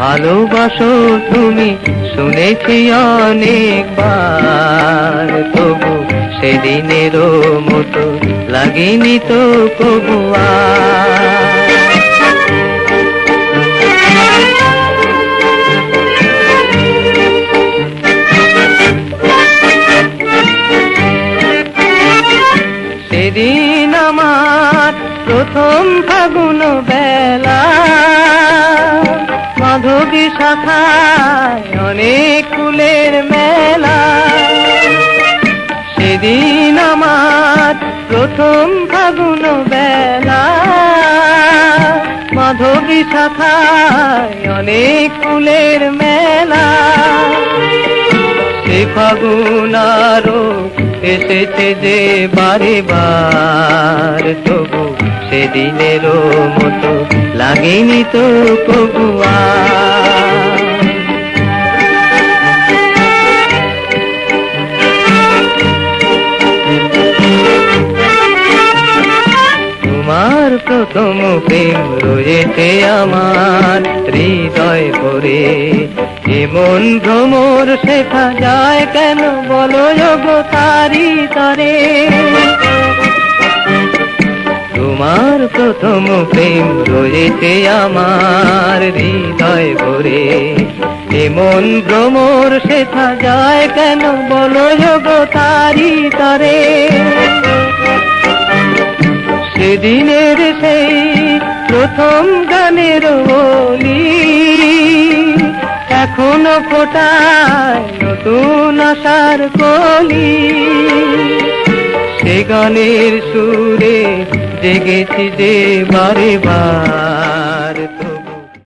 ভালোবাসো তুমি শুনেছি অনেকবার, তবু সেদিনেরও মতো লাগেনি তো কবু আর। সেদিন আমার প্রথম ফাগুন বেলা, মাধবী শাখায় অনেক ফুলের মেলা। সেদিন আমার প্রথম ফাগুন বেলা, মাধবী শাখায় অনেক ফুলের মেলা। সে ফাগুন আরো এসেছে যে বারে বার, তবু সেদিনেরও মতো লাগেনি তো কবু আর। তোমার প্রথম প্রেম রয়েছে আমার হৃদয় ভরে, এমন ভ্রমর শেখা যায় কেন বলো গো তারি তরে। তোমার প্রথম প্রেম রয়েছে আমার হৃদয় ভরে, এমন ভ্রমর শেখা যায় কেন বলো গো তারি তরে। সেদিনের সেই প্রথম গানের বলি এখনো ফোটায় নতুন আশার কলি। সে গানের সুরে জেগেছি যে বারে বার,